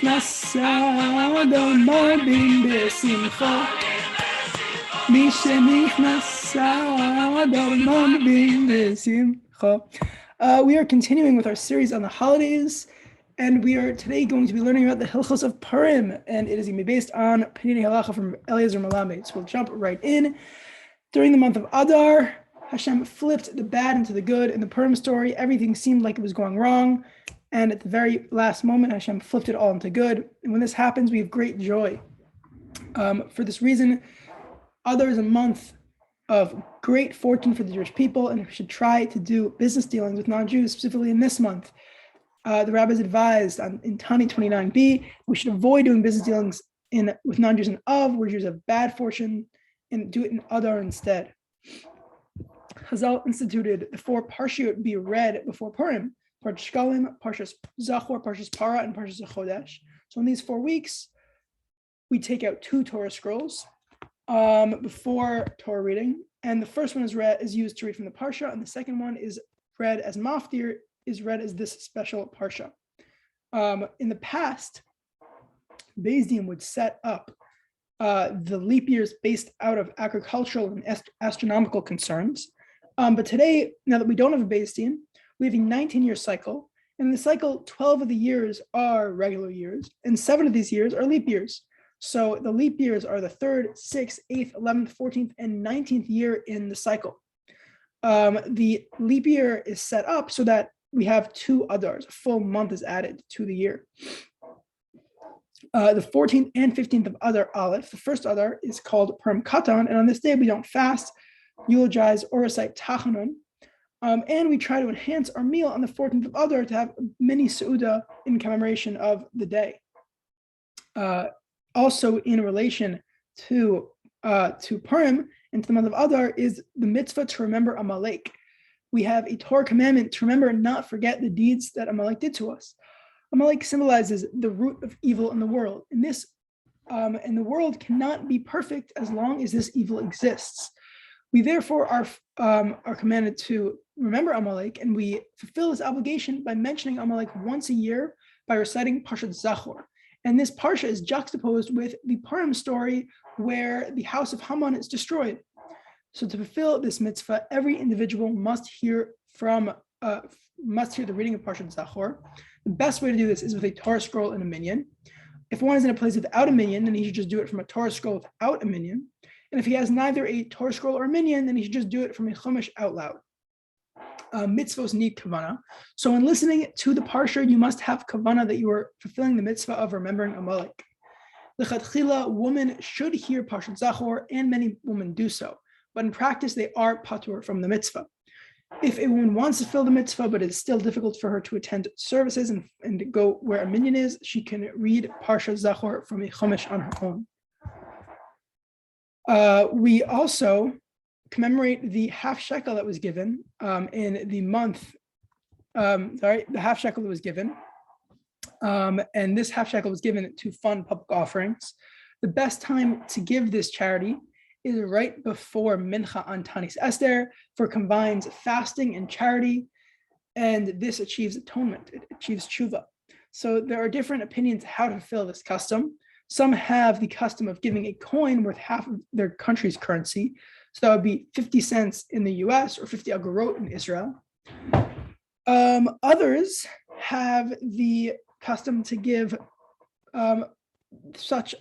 שנכנסה אדר מרבין בשמחה. מי שנכנסה אדר מרבין בשמחה. We are continuing with our series on the holidays, and we are today going to be learning about the Halachos of Purim, and it is going to be based on Penenei Halacha from Eliezer Melamed. So we'll jump right in. During the month of Adar, Hashem flipped the bad into the good. In the Purim story, everything seemed like it was going wrong, and at the very last moment, Hashem flipped it all into good. And when this happens, we have great joy. For this reason, Adar is a month of great fortune for the Jewish people, and we should try to do business dealings with non-Jews, specifically in this month. The rabbis advised in Tani 29b, we should avoid doing business dealings with non-Jews in Av, where Jews have bad fortune, and do it in Adar instead. Chazal instituted the four parshiot be read before Purim: Parshas Shkalim, Parshas Zachor, Parshas Para, and Parshas Chodesh. So in these 4 weeks, we take out 2 Torah scrolls before Torah reading, and the first one is used to read from the parsha, and the second one is read as maftir, is read as this special parsha. In the past, Beis Din would set up the leap years based out of agricultural and astronomical concerns. But today, now that we don't have a Beis Din, we have a 19-year cycle. And in the cycle, 12 of the years are regular years, and 7 of these years are leap years. So the leap years are the 3rd, 6th, 8th, 11th, 14th, and 19th year in the cycle. The leap year is set up so that we have 2 Adars, a full month is added to the year. The 14th and 15th of Adar Aleph, the first Adar, is called Purim Katan, and on this day we don't fast, eulogize, or recite Tachanun, and we try to enhance our meal on the 14th of Adar to have a mini Seudah in commemoration of the day. Also in relation to Purim and to the month of Adar is the mitzvah to remember Amalek. We have a Torah commandment to remember and not forget the deeds that Amalek did to us. Amalek symbolizes the root of evil in the world. And the world cannot be perfect as long as this evil exists. We therefore are commanded to remember Amalek, and we fulfill this obligation by mentioning Amalek once a year by reciting Parshat Zachor. And this parsha is juxtaposed with the Purim story where the house of Haman is destroyed. So to fulfill this mitzvah, every individual must hear the reading of Parshat Zachor. The best way to do this is with a Torah scroll and a minyan. If one is in a place without a minyan, then he should just do it from a Torah scroll without a minyan. And if he has neither a Torah scroll or a minyan, then he should just do it from a chumash out loud. Mitzvos need kavana. So when listening to the parsha, you must have kavana that you are fulfilling the mitzvah of remembering Amalek. Lechatchila, women should hear Parshat Zachor, and many women do so. But in practice, they are patur from the mitzvah. If a woman wants to fulfill the mitzvah, but it's still difficult for her to attend services and to go where a minyan is, she can read Parshat Zachor from a chumash on her own. We also commemorate the half shekel that was given in the month. The half shekel that was given, and this half shekel was given to fund public offerings. The best time to give this charity is right before Mincha on Tanis Esther, for combines fasting and charity, and this achieves atonement. It achieves tshuva. So there are different opinions how to fulfill this custom. Some have the custom of giving a coin worth half of their country's currency. So that would be 50 cents in the US or 50 agorot in Israel. Others have the custom to give such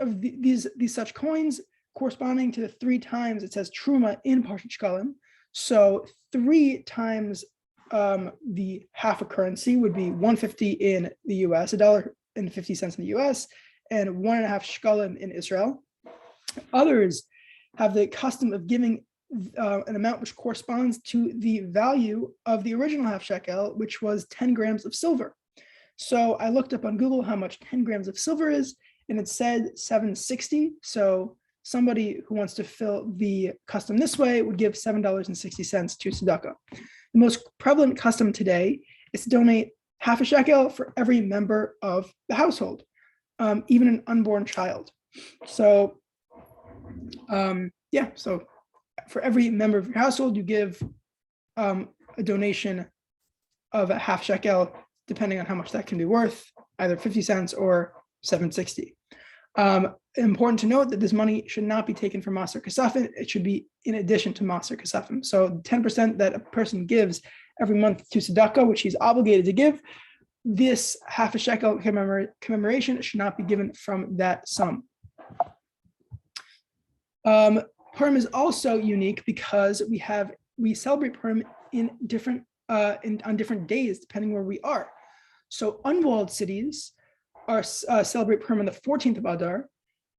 coins corresponding to the 3 times it says truma in Parshat Shkalim. So 3 times the half a currency would be 150 in the US, $1.50 in the US, and 1.5 shkalim in Israel. Others have the custom of giving an amount which corresponds to the value of the original half shekel, which was 10 grams of silver. So I looked up on Google how much 10 grams of silver is, and it said 760. So somebody who wants to fill the custom this way would give $7.60 to tzedakah. The most prevalent custom today is to donate half a shekel for every member of the household, even an unborn child. So, so for every member of your household, you give a donation of a half shekel, depending on how much that can be worth, either 50 cents or 760. Important to note that this money should not be taken from Maser Kasafim. It should be in addition to Maser Kasafim. So 10% that a person gives every month to tzedakah, which he's obligated to give, this half a shekel commemoration should not be given from that sum. Purim is also unique because we celebrate Purim in different on different days depending where we are. So unwalled cities are celebrate Purim on the 14th of Adar,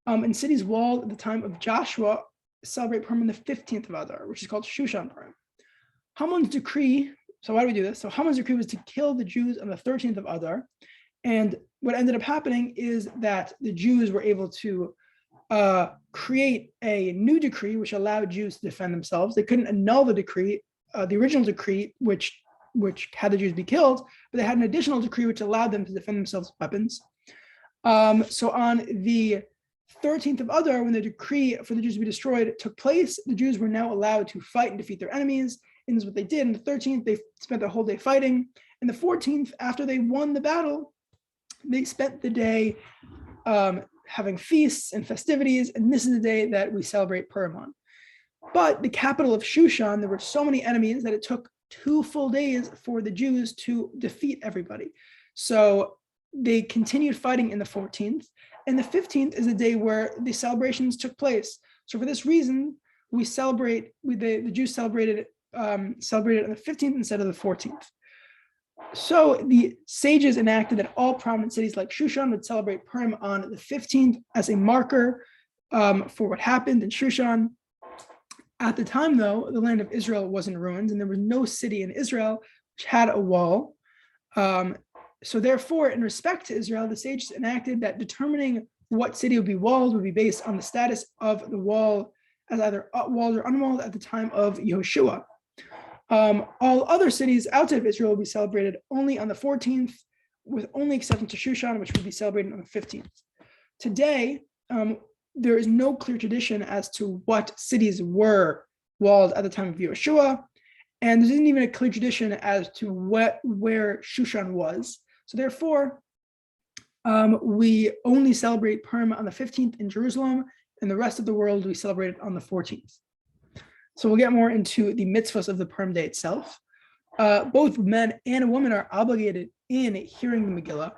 and cities walled at the time of Joshua celebrate Purim on the 15th of Adar, which is called Shushan Purim. Haman's decree. So why do we do this? So Haman's decree was to kill the Jews on the 13th of Adar, and what ended up happening is that the Jews were able to create a new decree which allowed Jews to defend themselves. They couldn't annul the decree, the original decree, which had the Jews be killed, but they had an additional decree which allowed them to defend themselves with weapons. So on the 13th of Adar, when the decree for the Jews to be destroyed took place, the Jews were now allowed to fight and defeat their enemies. And this is what they did. On the 13th, they spent the whole day fighting. And the 14th, after they won the battle, they spent the day having feasts and festivities. And this is the day that we celebrate Purim on. But the capital of Shushan, there were so many enemies that it took 2 full days for the Jews to defeat everybody. So they continued fighting in the 14th. And the 15th is the day where the celebrations took place. So for this reason, we celebrate, the Jews celebrated on the 15th instead of the 14th. So the sages enacted that all prominent cities like Shushan would celebrate Purim on the 15th as a marker for what happened in Shushan. At the time, though, the land of Israel was in ruins, and there was no city in Israel which had a wall. So therefore, in respect to Israel, the sages enacted that determining what city would be walled would be based on the status of the wall as either walled or unwalled at the time of Yehoshua. All other cities outside of Israel will be celebrated only on the 14th, with only exception to Shushan, which will be celebrated on the 15th. Today, there is no clear tradition as to what cities were walled at the time of Yehoshua, and there isn't even a clear tradition as to where Shushan was. So therefore, we only celebrate Purim on the 15th in Jerusalem, and the rest of the world we celebrate it on the 14th. So we'll get more into the mitzvahs of the Purim day itself. Both men and women are obligated in hearing the Megillah,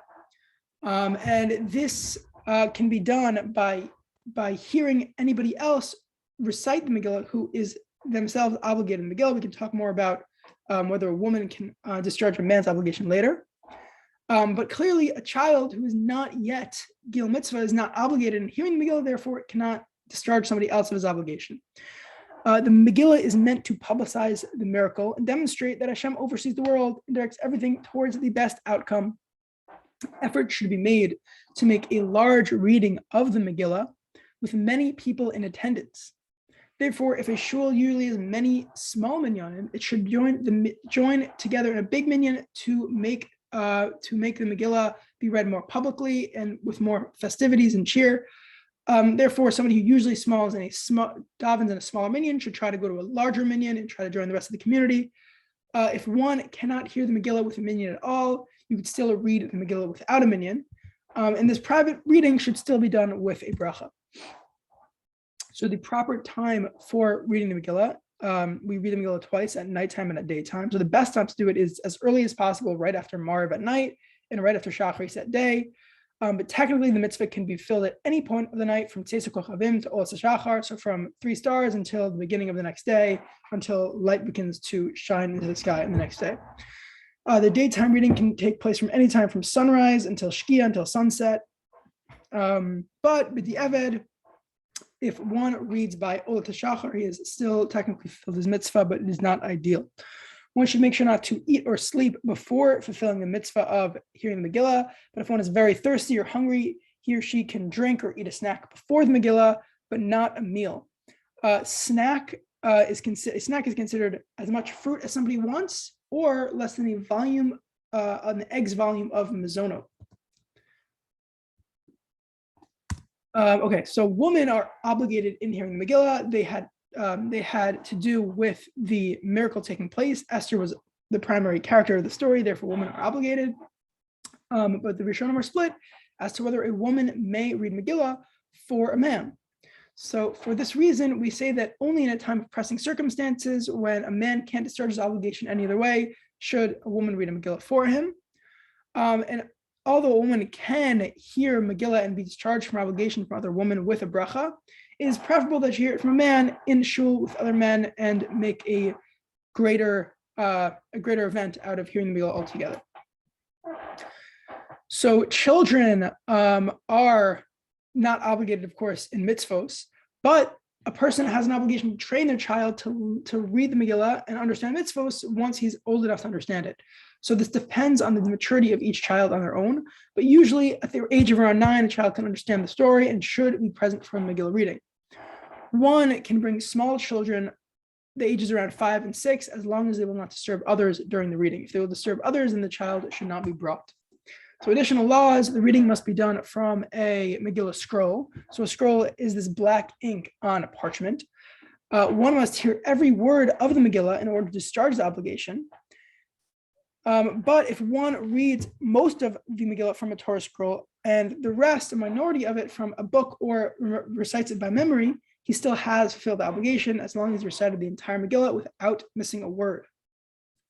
and this can be done by hearing anybody else recite the Megillah who is themselves obligated in the Megillah. We can talk more about whether a woman can discharge a man's obligation later. But clearly, a child who is not yet Gil Mitzvah is not obligated in hearing the Megillah, therefore it cannot discharge somebody else of his obligation. The Megillah is meant to publicize the miracle and demonstrate that Hashem oversees the world and directs everything towards the best outcome. Effort should be made to make a large reading of the Megillah with many people in attendance. Therefore, if a shul usually has many small minyanim, it should join together in a big minyan to make the Megillah be read more publicly and with more festivities and cheer. Therefore, somebody who usually davens in a smaller minyan should try to go to a larger minyan and try to join the rest of the community. If one cannot hear the Megillah with a minyan at all, you could still read the Megillah without a minyan. And this private reading should still be done with a bracha. So the proper time for reading the Megillah, we read the Megillah twice, at nighttime and at daytime. So the best time to do it is as early as possible, right after Mariv at night and right after Shacharis at day. But technically, the mitzvah can be filled at any point of the night from Tzeis Kochavim to Olas HaShachar, so from 3 stars until the beginning of the next day, until light begins to shine into the sky in the next day. The daytime reading can take place from any time from sunrise until Shkia, until sunset. But with the Eved, if one reads by Olas HaShachar, he is still technically fulfilled his mitzvah, but it is not ideal. One should make sure not to eat or sleep before fulfilling the mitzvah of hearing the Megillah. But if one is very thirsty or hungry, he or she can drink or eat a snack before the Megillah, but not a meal. Snack is considered as much fruit as somebody wants, or less than the egg's volume of mazono. Okay, so women are obligated in hearing the Megillah. They had to do with the miracle taking place. Esther was the primary character of the story, therefore women are obligated. But the Rishonim are split as to whether a woman may read Megillah for a man. So for this reason, we say that only in a time of pressing circumstances, when a man can't discharge his obligation any other way, should a woman read a Megillah for him. And although a woman can hear Megillah and be discharged from obligation from other women with a bracha, it is preferable that she hear it from a man in shul with other men and make a greater event out of hearing the Megillah altogether. So children are not obligated, of course, in mitzvos, but a person has an obligation to train their child to read the Megillah and understand mitzvos once he's old enough to understand it. So this depends on the maturity of each child on their own, but usually at the age of around 9, a child can understand the story and should be present for Megillah reading. One can bring small children, the ages around 5 and 6, as long as they will not disturb others during the reading. If they will disturb others, then the child should not be brought. So additional laws, the reading must be done from a Megillah scroll. So a scroll is this black ink on a parchment. One must hear every word of the Megillah in order to discharge the obligation. But if one reads most of the Megillah from a Torah scroll and the rest, a minority of it, from a book or recites it by memory, he still has fulfilled the obligation as long as he recited the entire Megillah without missing a word.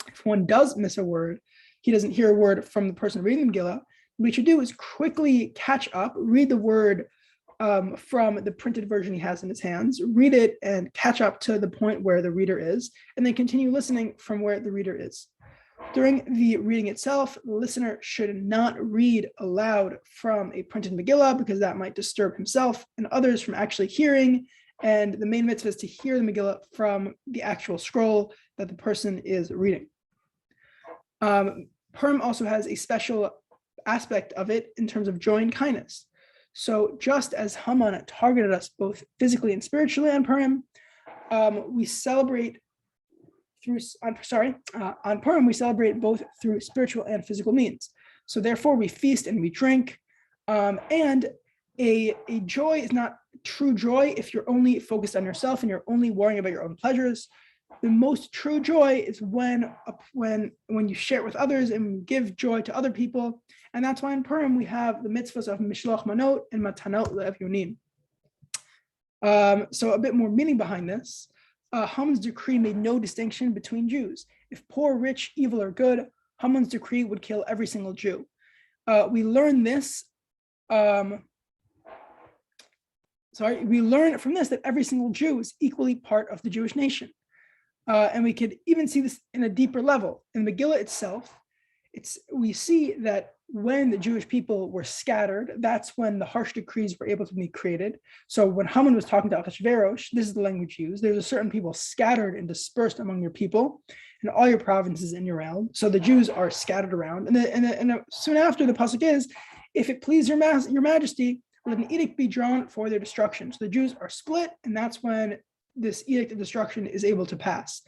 If one does miss a word, he doesn't hear a word from the person reading the Megillah, what he should do is quickly catch up, read the word from the printed version he has in his hands, read it and catch up to the point where the reader is, and then continue listening from where the reader is. During the reading itself, the listener should not read aloud from a printed Megillah because that might disturb himself and others from actually hearing. And the main mitzvah is to hear the Megillah from the actual scroll that the person is reading. Purim also has a special aspect of it in terms of joy and kindness. So just as Haman targeted us both physically and spiritually on Purim, we celebrate on Purim, we celebrate both through spiritual and physical means. So therefore we feast and we drink, and a joy is not true joy if you're only focused on yourself and you're only worrying about your own pleasures. The most true joy is when you share it with others and give joy to other people. And that's why in Purim we have the mitzvahs of Mishloach Manot and Matanot Le'Evyonim. So a bit more meaning behind this. Haman's decree made no distinction between Jews. If poor, rich, evil, or good, Haman's decree would kill every single Jew. We learn this. We learn from this that every single Jew is equally part of the Jewish nation. And we could even see this in a deeper level. In the Megillah itself, we see that when the Jewish people were scattered, that's when the harsh decrees were able to be created. So when Haman was talking to Achashverosh, this is the language used. There's a certain people scattered and dispersed among your people and all your provinces in your realm. So the Jews are scattered around. And soon after, the pasuk is, if it please your majesty, let an edict be drawn for their destruction. So the Jews are split, and that's when this edict of destruction is able to pass.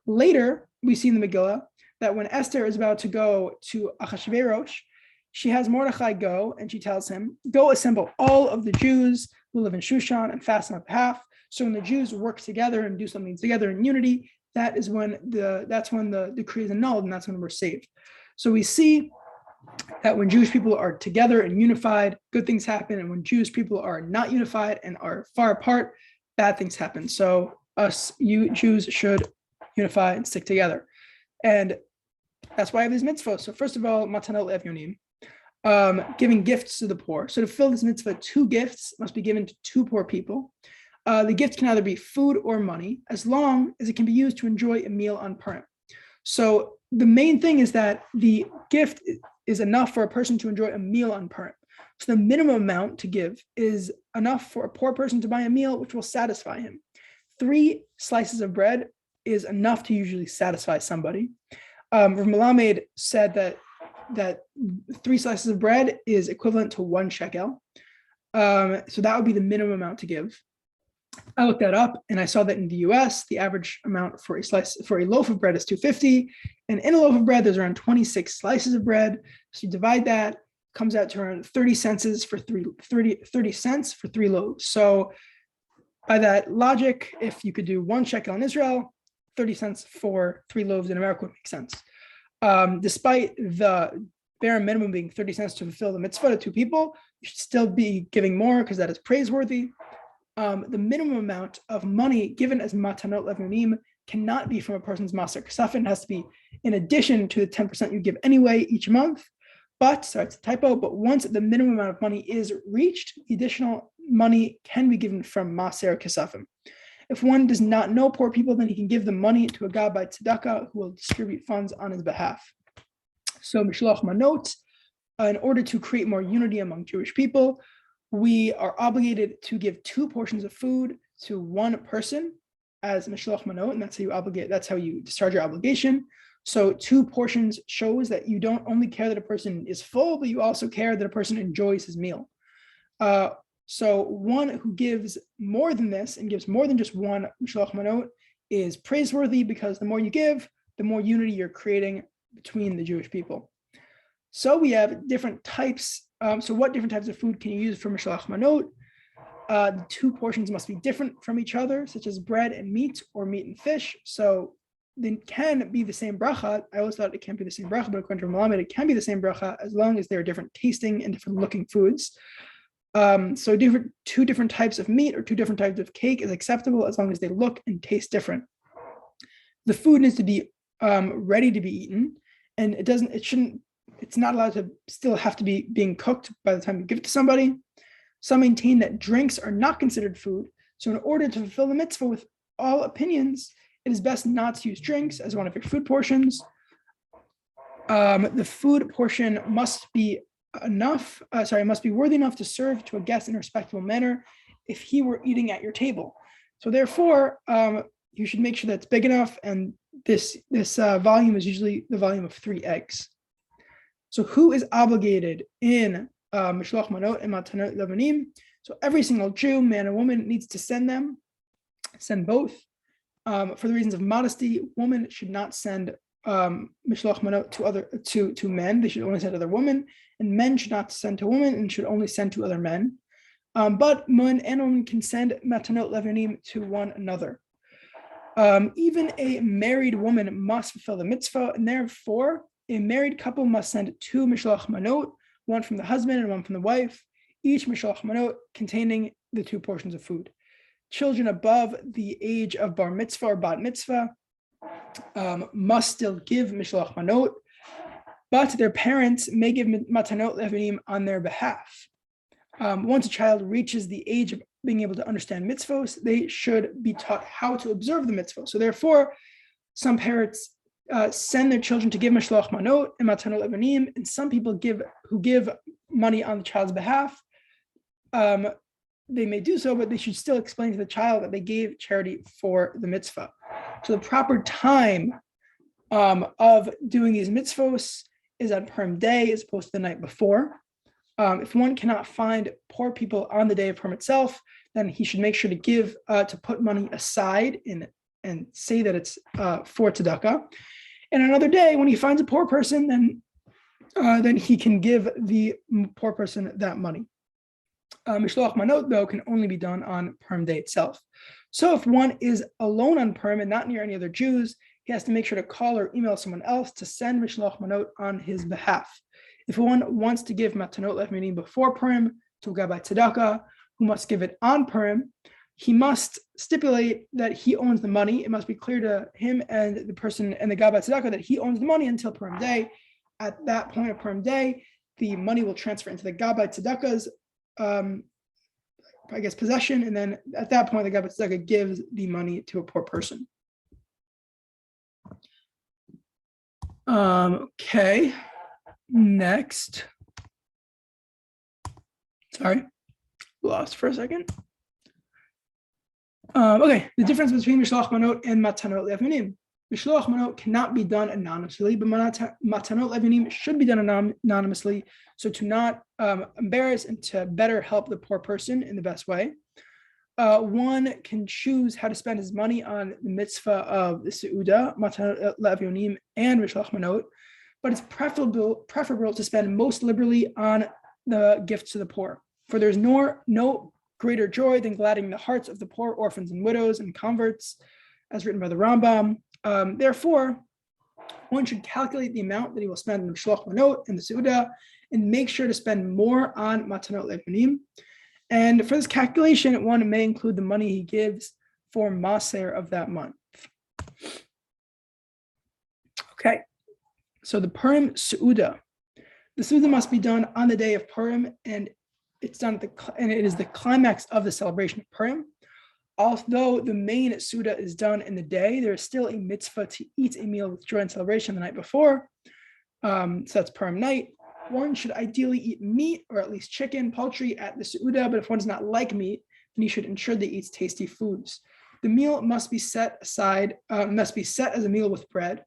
Later, we see in the Megillah that when Esther is about to go to Achashverosh, she has Mordechai go, and she tells him, go assemble all of the Jews who live in Shushan and fast on our behalf. So when the Jews work together and do something together in unity, that's when the decree is annulled, and that's when we're saved. So we see that when Jewish people are together and unified, good things happen. And when Jewish people are not unified and are far apart, bad things happen. So Jews should unify and stick together. And that's why I have these mitzvahs. So first of all, matanot le'evyonim, giving gifts to the poor. So to fill this mitzvah, 2 gifts must be given to 2 poor people. The gift can either be food or money, as long as it can be used to enjoy a meal on Purim. So the main thing is that the gift is enough for a person to enjoy a meal on Purim. So the minimum amount to give is enough for a poor person to buy a meal which will satisfy him. 3 slices of bread is enough to usually satisfy somebody. Melamed said that 3 slices of bread is equivalent to 1 shekel. So that would be the minimum amount to give. I looked that up and I saw that in the US, the average amount for a loaf of bread is $2.50. And in a loaf of bread, there's around 26 slices of bread. So you divide that, comes out to around 30 cents for 3 loaves. So by that logic, if you could do 1 shekel in Israel, 30 cents for 3 loaves in America would make sense. Despite the bare minimum being 30 cents to fulfill the mitzvah to two people, you should still be giving more because that is praiseworthy. The minimum amount of money given as matanot levunim cannot be from a person's maser kasafin. It has to be in addition to the 10% you give anyway each month. But, sorry, it's a typo, but once the minimum amount of money is reached, the additional money can be given from maser kasafim. If one does not know poor people, then he can give the money to a gabbai tzedakah who will distribute funds on his behalf. So, mishloach manot, in order to create more unity among Jewish people, we are obligated to give 2 portions of food to one person as mishloach manot, and that's how you discharge your obligation. So 2 portions shows that you don't only care that a person is full, but you also care that a person enjoys his meal. So one who gives more than this and gives more than just one mishloach manot is praiseworthy, because the more you give, the more unity you're creating between the Jewish people. So we have different types. So what different types of food can you use for mishloach manot? The 2 portions must be different from each other, such as bread and meat, or meat and fish. So they can be the same bracha. I always thought it can't be the same bracha, but according to Melamed, it can be the same bracha as long as they're different tasting and different looking foods. So 2 different types of meat or 2 different types of cake is acceptable as long as they look and taste different. The food needs to be ready to be eaten, and it's not allowed to still have to be being cooked by the time you give it to somebody. Some maintain that drinks are not considered food. So in order to fulfill the mitzvah with all opinions, it is best not to use drinks as one of your food portions. The food portion must be worthy enough to serve to a guest in a respectable manner if he were eating at your table. So therefore, you should make sure that it's big enough, and this volume is usually the volume of 3 eggs. So who is obligated in mishloach manot and matanot levunim? So every single Jew, man and woman, needs to send both. For the reasons of modesty, women should not send mishloach manot to men. They should only send to other women, and men should not send to women and should only send to other men. But men and women can send matanot levunim to one another. Even a married woman must fulfill the mitzvah, and therefore a married couple must send 2 mishloach manot, one from the husband and one from the wife, each mishloach manot containing the 2 portions of food. Children above the age of bar mitzvah or bat mitzvah must still give mishloach manot, but their parents may give matanot levunim on their behalf. Once a child reaches the age of being able to understand mitzvos, they should be taught how to observe the mitzvah. So therefore, some parents send their children to give mishloach manot and matanot levunim, and some people who give money on the child's behalf. They may do so, but they should still explain to the child that they gave charity for the mitzvah. So the proper time of doing these mitzvos is on Purim day as opposed to the night before. If one cannot find poor people on the day of Purim itself, then he should make sure to put money aside and say that it's for tzedakah. And another day, when he finds a poor person, then he can give the poor person that money. Mishloach manot, though, can only be done on Purim day itself. So if one is alone on Purim and not near any other Jews, he has to make sure to call or email someone else to send mishloach manot on his behalf. If one wants to give matanot levunim before Purim to a gabbai tzedakah who must give it on Purim, he must stipulate that he owns the money. It must be clear to him and the person and the gabbai tzedakah that he owns the money until Purim day. At that point of Purim day, the money will transfer into the gabbai tzedakah's possession, and then at that point, the gabbai tzedakah gives the money to a poor person. Okay, next. Sorry, lost for a second. Okay, the difference between mishloach manot and matanot levunim. Mishloach manot cannot be done anonymously, but matanot levunim should be done anonymously, so to not embarrass and to better help the poor person in the best way. One can choose how to spend his money on the mitzvah of the seuda, matanot levunim, and mishloach manot, but it's preferable to spend most liberally on the gifts to the poor. For there's no greater joy than gladdening the hearts of the poor, orphans and widows and converts, as written by the Rambam. Therefore, One should calculate the amount that he will spend on the Shloch Manot and the Seudah, and make sure to spend more on Matanot Le'Konim. And for this calculation, one may include the money he gives for Maser of that month. Okay, so the Purim Seudah. The Seudah must be done on the day of Purim, and it's done and it is the climax of the celebration of Purim. Although the main Seudah is done in the day, there is still a mitzvah to eat a meal with joy and celebration the night before. So that's Purim night. One should ideally eat meat or at least chicken, poultry at the Seudah, but if one does not like meat, then he should ensure that he eats tasty foods. The meal must be set as a meal with bread.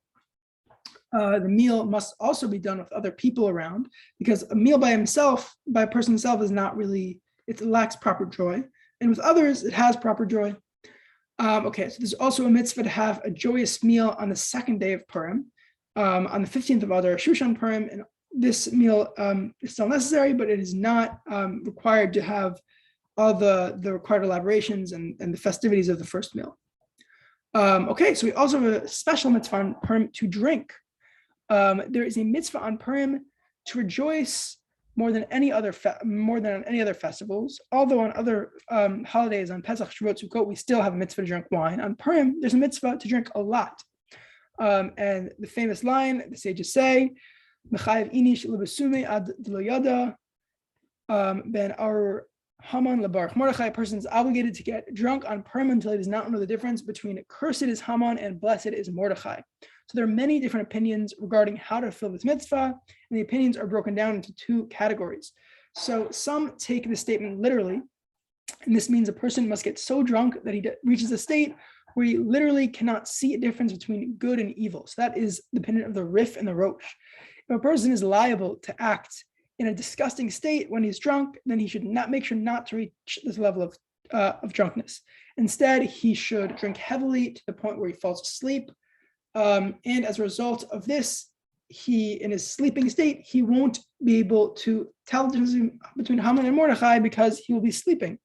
The meal must also be done with other people around, because a meal by a person himself is not really, it lacks proper joy. And with others, it has proper joy. Okay, so there's also a mitzvah to have a joyous meal on the second day of Purim, on the 15th of Adar, Shushan Purim, and this meal is still necessary, but it is not required to have all the required elaborations and the festivities of the first meal. Okay, so we also have a special mitzvah on Purim to drink. There is a mitzvah on Purim to rejoice more than any other festivals. Although on other holidays, on Pesach, Shavuot, Sukkot, we still have a mitzvah to drink wine. On Purim, there's a mitzvah to drink a lot. And the famous line the sages say, "Mechayev inish lebasume ad lo yada ben ar Haman lebarach Mordechai." A person is obligated to get drunk on Purim until he does not know the difference between cursed is Haman and blessed is Mordechai. So there are many different opinions regarding how to fulfill this mitzvah, and the opinions are broken down into two categories. So some take the statement literally, and this means a person must get so drunk that he reaches a state where he literally cannot see a difference between good and evil. So that is the opinion of the Rif and the Rosh. If a person is liable to act in a disgusting state when he's drunk, then he should make sure not to reach this level of drunkenness. Instead, he should drink heavily to the point where he falls asleep. And as a result of this, in his sleeping state, he won't be able to tell the difference between Haman and Mordechai because he will be sleeping.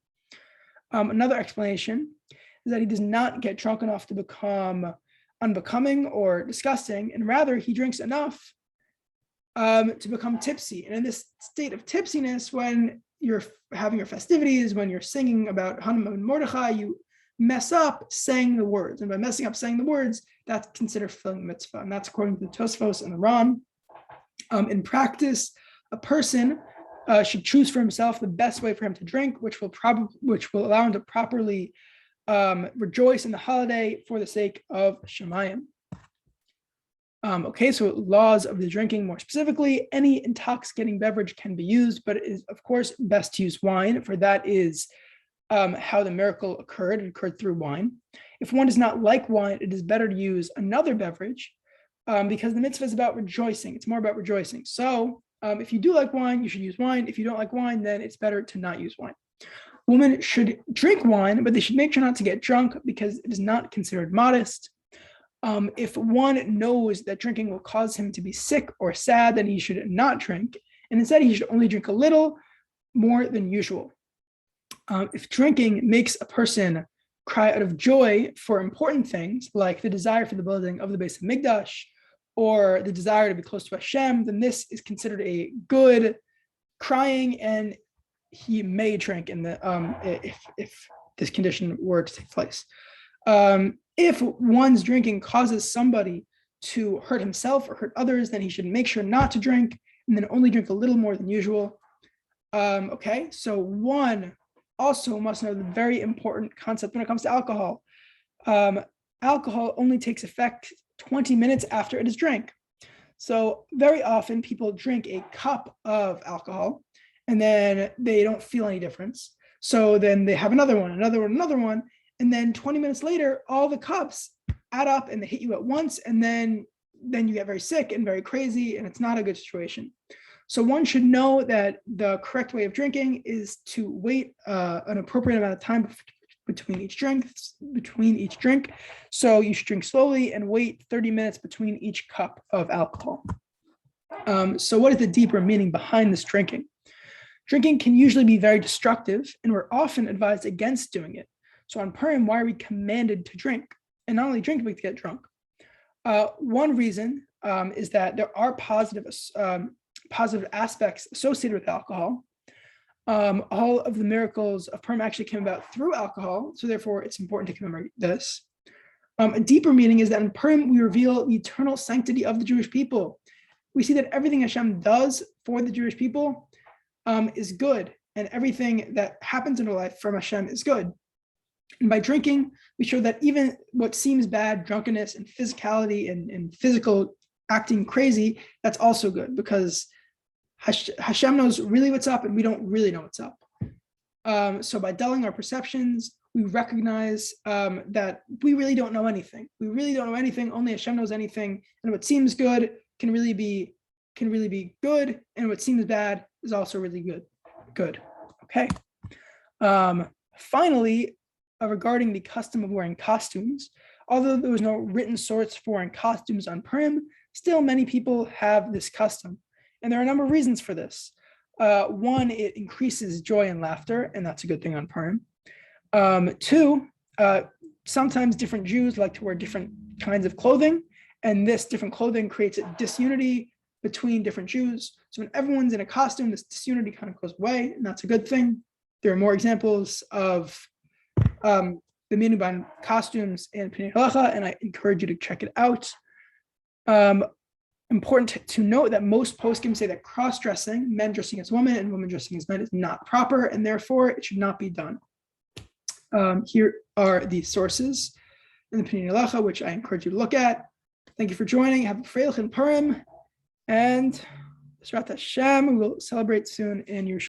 Another explanation is that he does not get drunk enough to become unbecoming or disgusting, and rather he drinks enough to become tipsy. And in this state of tipsiness, when you're having your festivities, when you're singing about Haman and Mordechai, you mess up saying the words. And by messing up saying the words, that's considered fulfilling the mitzvah. And that's according to the Tosfos and the Ran. In practice, a person should choose for himself the best way for him to drink, which will allow him to properly rejoice in the holiday for the sake of Shemayim. Okay, so laws of the drinking more specifically, any intoxicating beverage can be used, but it is, of course, best to use wine, for that is how the miracle occurred. It occurred through wine. If one does not like wine, it is better to use another beverage because the mitzvah is about rejoicing. It's more about rejoicing. So if you do like wine, you should use wine. If you don't like wine, then it's better to not use wine. Women should drink wine, but they should make sure not to get drunk because it is not considered modest. If one knows that drinking will cause him to be sick or sad, then he should not drink. And instead, he should only drink a little more than usual. If drinking makes a person cry out of joy for important things, like the desire for the building of the Beis Hamikdash or the desire to be close to Hashem, then this is considered a good crying, and he may drink in the if this condition were to take place. If one's drinking causes somebody to hurt himself or hurt others, then he should make sure not to drink and then only drink a little more than usual. Okay, so one also must know the very important concept when it comes to alcohol. Alcohol only takes effect 20 minutes after it is drank. So very often people drink a cup of alcohol and then they don't feel any difference. So then they have another one, and then 20 minutes later, all the cups add up and they hit you at once, and then you get very sick and very crazy, and it's not a good situation. So one should know that the correct way of drinking is to wait an appropriate amount of time between each drink. So you should drink slowly and wait 30 minutes between each cup of alcohol. So what is the deeper meaning behind this drinking? Drinking can usually be very destructive, and we're often advised against doing it. So on Purim, why are we commanded to drink? And not only drink, but to get drunk. One reason is that there are positive aspects associated with alcohol. All of the miracles of Purim actually came about through alcohol, so therefore it's important to commemorate this. A deeper meaning is that in Purim, we reveal the eternal sanctity of the Jewish people. We see that everything Hashem does for the Jewish people is good, and everything that happens in our life from Hashem is good. And by drinking, we show that even what seems bad, drunkenness and physicality and physical acting crazy, that's also good, because Hashem knows really what's up and we don't really know what's up. So by dulling our perceptions, we recognize that we really don't know anything. We really don't know anything. Only Hashem knows anything. And what seems good can really be good, and what seems bad is also really good. Okay. Finally, regarding the custom of wearing costumes, although there was no written source for wearing costumes on Purim, still many people have this custom. And there are a number of reasons for this. One, it increases joy and laughter, and that's a good thing on Purim. Two, sometimes different Jews like to wear different kinds of clothing, and this different clothing creates a disunity between different Jews. So when everyone's in a costume, this disunity kind of goes away, and that's a good thing. There are more examples of the Minuban costumes in Penenei Halacha, and I encourage you to check it out. Important to note that most poskim say that cross-dressing, men dressing as women and women dressing as men, is not proper, and therefore it should not be done. Here are the sources in the Penenei Halacha, which I encourage you to look at. Thank you for joining. Have a Freilich in Purim, and B'ezrat Hashem, we will celebrate soon in your